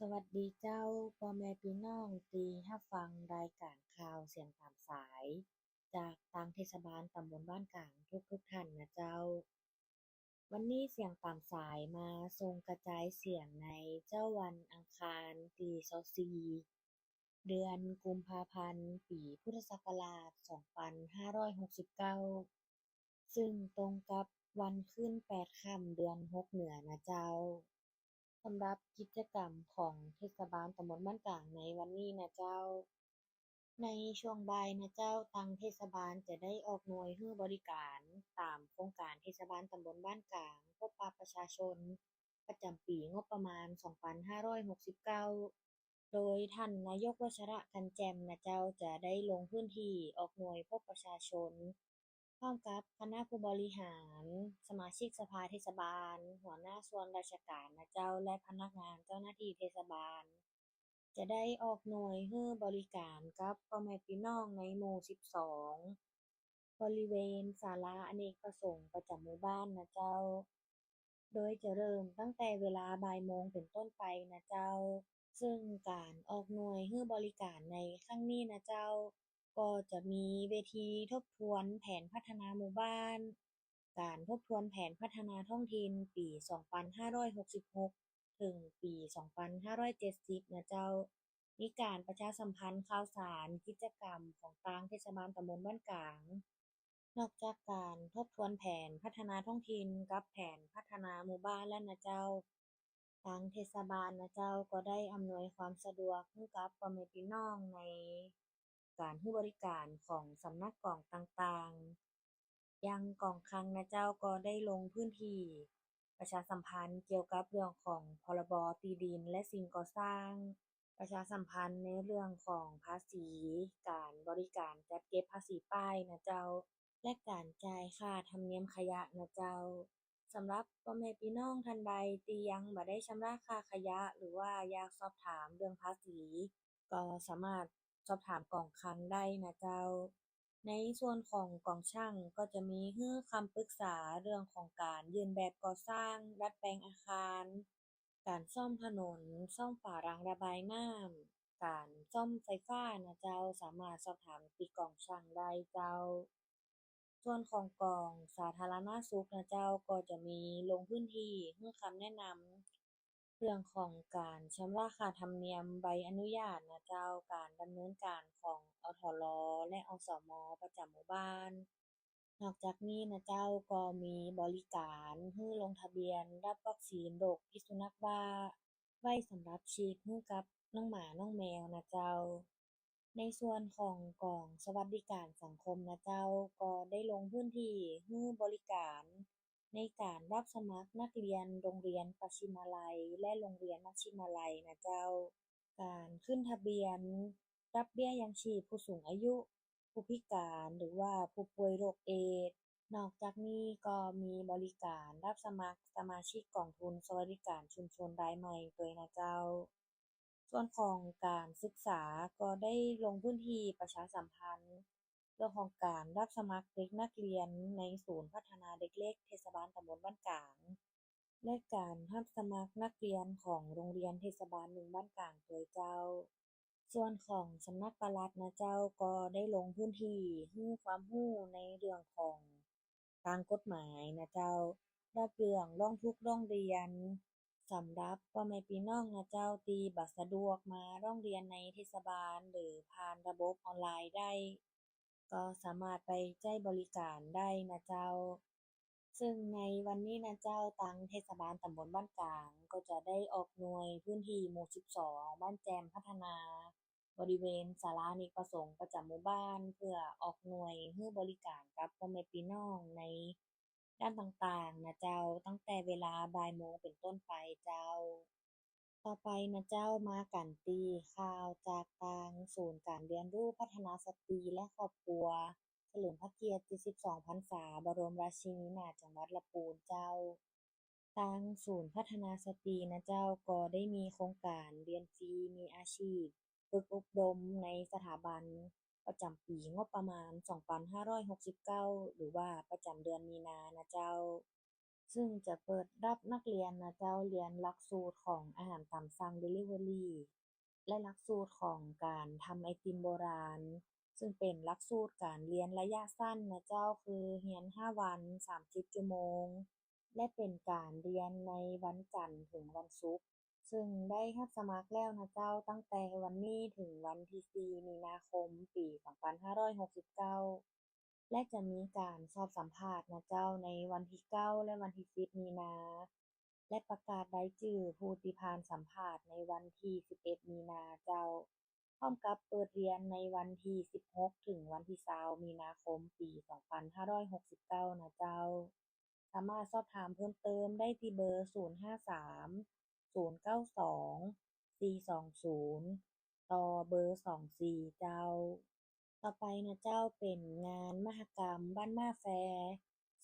สวัสดีเจ้าพ่อแม่พี่น้องที่รับฟังรายการข่าวเสียงตามสายจากทางเทศบาลตำบลบ้านกลางทุกท่านนะเจ้าวันนี้เสียงตามสายมาส่งกระจายเสียงในเจ้าวันอังคารที่24เดือนกุมภาพันธ์ปีพุทธศักราช2569ซึ่งตรงกับวันขึ้น8ค่ำเดือน6เหนือนะเจ้า สำหรับกิจกรรมของเทศบาลตำบลบ้านกลางในวันนี้นะเจ้าในช่วงบ่ายนะเจ้าทางเทศบาลจะได้ออกหน่วยให้บริการตามโครงการเทศบาลตำบลบ้านกลางพบปะประชาชนประจำปีงบประมาณ2569โดยท่านนายกวชระกันแจ่มนะเจ้าจะได้ลงพื้นที่ออกหน่วยพบประชาชน พร้อมกับคณะผู้บริหารสมาชิกสภาเทศบาลหัวหน้าส่วนราชการนะเจ้าและพนักงานเจ้าหน้าที่เทศบาลจะได้ออกหน่วยให้บริการกับพ่อแม่พี่น้องในหมู่12บริเวณศาลาอเนกประสงค์ประจำหมู่บ้านนะเจ้าโดยจะเริ่มตั้งแต่เวลาบ่ายโมงเป็นต้นไปนะเจ้าซึ่งการออกหน่วยให้บริการในครั้งนี้นะเจ้า ก็จะมีเวทีทบทวนแผนพัฒนาหมู่บ้าน การทบทวนแผนพัฒนาท้องถิ่นปี2566ถึงปี2570นะเจ้ามีการประชาสัมพันธ์ข่าวสารกิจกรรมของทางเทศบาลตำบลบ้านกลางนอกจากการทบทวนแผนพัฒนาท้องถิ่นกับแผนพัฒนาหมู่บ้านแล้วนะเจ้าทางเทศบาลนะเจ้าก็ได้อำนวยความสะดวกให้กับพ่อแม่พี่น้องในการให้บริการของสำนักกองต่างๆ ยังกองคลังนะเจ้าก็ได้ลงพื้นที่ประชาสัมพันธ์เกี่ยวกับเรื่องของพรบที่ดินและสิ่งก่อสร้างประชาสัมพันธ์ในเรื่องของภาษีการบริการจัดเก็บภาษีป้ายนะเจ้าและการจ่ายค่าธรรมเนียมขยะนะเจ้าสำหรับพ่อแม่พี่น้องท่านใดที่ยังบ่ได้ชำระค่าขยะหรือว่าอยากสอบถามเรื่องภาษีก็สามารถสอบถามกองคลังได้นะเจ้า ในส่วนของกองช่างก็จะมีให้คำปรึกษาเรื่องของการยื่นแบบก่อสร้างดัดแปลงอาคารการซ่อมถนนซ่อมฝารางระบายน้ำการซ่อมไฟฟ้านะเจ้าสามารถสอบถามติกองช่างได้เจ้าส่วนของกองสาธารณสุขนะเจ้าก็จะมีลงพื้นที่ให้คำแนะนำเรื่องของการชำระค่าธรรมเนียมใบอนุญาตนะเจ้าการดำเนินการของอทรและอสมประจำหมู่บ้าน นอกจากนี้นะเจ้าก็มีบริการให้ลงทะเบียนรับวัคซีนโรคพิษสุนัขบ้าไว้สำหรับฉีดให้กับน้องหมาน้องแมวนะเจ้าในส่วนของกองสวัสดิการสังคมนะเจ้าก็ได้ลงพื้นที่ให้บริการในการรับสมัครนักเรียนโรงเรียนประชิมาลัยและโรงเรียนมัชชิมาลัยนะเจ้าการขึ้นทะเบียนรับเบี้ยยังชีพผู้สูงอายุ ผู้พิการหรือว่าผู้ป่วยโรคเอดส์นอกจากนี้ก็มีบริการรับสมัครสมาชิกกองทุนสวัสดิการชุมชนรายใหม่ด้วยนะเจ้าส่วนของการศึกษาก็ได้ลงพื้นที่ประชาสัมพันธ์เรื่องของการรับสมัครเด็กนักเรียนในศูนย์พัฒนาเด็กเล็กเทศบาลตำบลบ้านกลางและการรับสมัครนักเรียนของโรงเรียนเทศบาล1บ้านกลางด้วยเจ้า ส่วนของสำนักปลัดนะเจ้าก็ได้ลงพื้นที่ให้ความรู้ในเรื่องของทางกฎหมายนะเจ้ารับเรื่องร้องทุกข์ร้องเรียนสำหรับพ่อแม่พี่น้องนะเจ้าที่บ่สะดวกมาร้องเรียนในเทศบาลหรือผ่านระบบออนไลน์ได้ก็สามารถไปใช้บริการได้นะเจ้าซึ่งในวันนี้นะเจ้าทางเทศบาลตำบลบ้านกลางก็จะได้ออกหน่วยพื้นที่หมู่12บ้านแจมพัฒนา บริเวณศาลาอเนกประสงค์ประจำหมู่บ้านเพื่อออกหน่วยให้บริการกับพ่อแม่พี่น้องในด้านต่างๆนะเจ้าตั้งแต่เวลาบ่ายโมงเป็นต้นไปเจ้าต่อไปนะเจ้ามากันตีข่าวจากทางศูนย์การเรียนรู้พัฒนาสตรีและครอบครัวเฉลิมพระเกียรติ72พรรษาบรมราชินีนาถจังหวัดลำพูนเจ้า ทางศูนย์พัฒนาสตรีนะเจ้าก็ได้มีโครงการเรียนฟรีมีอาชีพฝึกอบรมในสถาบันประจำปีงบประมาณ2569หรือว่าประจำเดือนมีนานะเจ้า ซึ่งจะเปิดรับนักเรียนนะเจ้าเรียนหลักสูตรของอาหารตามสั่งดิลิเวอรี่และหลักสูตรของการทำไอติมโบราณซึ่งเป็นหลักสูตรการเรียนระยะสั้นนะเจ้าคือเรียน5 วัน30ชั่วโมงและเป็นการเรียนในวันจันทร์ถึงวันศุกร์ซึ่งได้รับสมัครแล้วนะเจ้าตั้งแต่วันนี้ถึงวันที่4มีนาคมปี2569และจะมีการสอบสัมภาษณ์นะเจ้าในวันที่9และวันที่10มีนาและประกาศรายชื่อผู้ที่ผ่านสัมภาษณ์ในวันที่11มีนาเจ้าพร้อมกับเปิดเรียนในวันที่16ถึงวันที่20มีนาคมปี2569นะเจ้าสามารถสอบถามเพิ่มเติมได้ที่เบอร์053 092 420ต่อเบอร์24เจ้าต่อไปนะเจ้าเป็นงานมหกรรมบ้านม่าแฟร์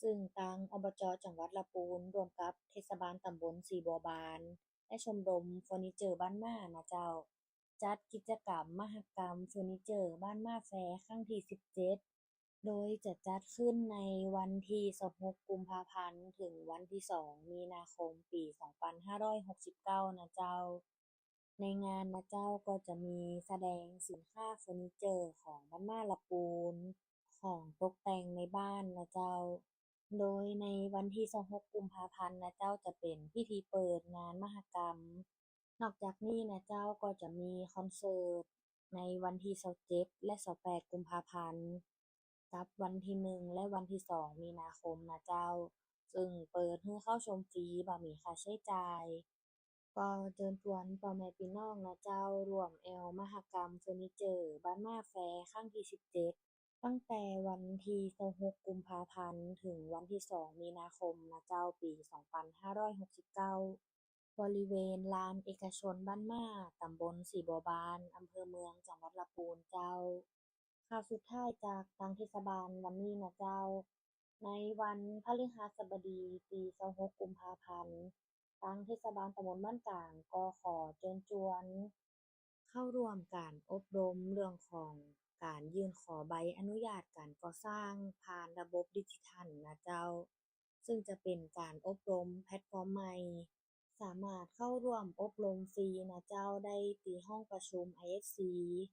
ซึ่งทางอบจจังหวัดลำพูนร่วมกับเทศบาลตำบลสีบัวบานและชมรมเฟอร์นิเจอร์บ้านม่านะเจ้าจัดกิจกรรมมหกรรมเฟอร์นิเจอร์บ้านม่าแฟร์ครั้งที่17โดยจะจัดขึ้นในวันที่26กุมภาพันธ์ถึงวันที่2มีนาคมปี2569นะเจ้า ในงานนะเจ้าก็จะมีแสดงสินค้าเฟอร์นิเจอร์ของบ้านม่าละปูนของตกแต่งในบ้านนะเจ้าโดยในวันที่26กุมภาพันธ์นะเจ้าจะเป็นพิธีเปิดงานมหกรรมนอกจากนี้นะเจ้าก็จะมีคอนเสิร์ตในวันที่27และ28กุมภาพันธ์กับวันที่1และวันที่2มีนาคมนะเจ้าซึ่งเปิดให้เข้าชมฟรีบ่มีค่าใช้จ่าย ก็เชิญชวนพ่อแม่พี่น้องนะเจ้าร่วมแอวมหกรรมเฟอร์นิเจอร์บ้านม่าแฟร์ครั้งที่17ตั้งแต่วันที่26กุมภาพันธ์ถึงวันที่2มีนาคมนะเจ้าปี2569บริเวณลานเอกชนบ้านม่าตำบลสีบัวบานอำเภอเมืองจังหวัดลำพูนเจ้าข่าวสุดท้ายจากทางเทศบาลวันนี้นะเจ้าในวันพฤหัสบดีที่26กุมภาพันธ์ ทางเทศบาลตำบลบ้านกลางก็ขอเชิญชวนเข้าร่วมการอบรมเรื่องของการยื่นขอใบอนุญาตการก่อสร้างผ่านระบบดิจิทัลนะเจ้าซึ่งจะเป็นการอบรมแพลตฟอร์มใหม่สามารถเข้าร่วมอบรมฟรีนะเจ้าได้ที่ห้องประชุม ISC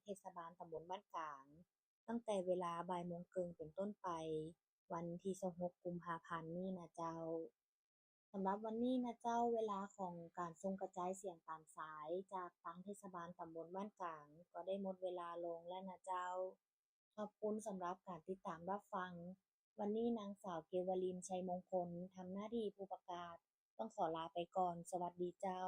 เทศบาลตำบลบ้านกลางตั้งแต่เวลาบ่ายโมงครึ่งเป็นต้นไปวันที่26กุมภาพันธ์นี้นะเจ้า สำหรับวันนี้นะเจ้าเวลาของการส่งกระจายเสียงตามสายจากทางเทศบาลตำบลบ้านกลางก็ได้หมดเวลาลงแล้วนะเจ้าขอบคุณสำหรับการติดตามรับฟังวันนี้นางสาวเกวลินชัยมงคลทำหน้าที่ผู้ประกาศต้องขอลาไปก่อนสวัสดีเจ้า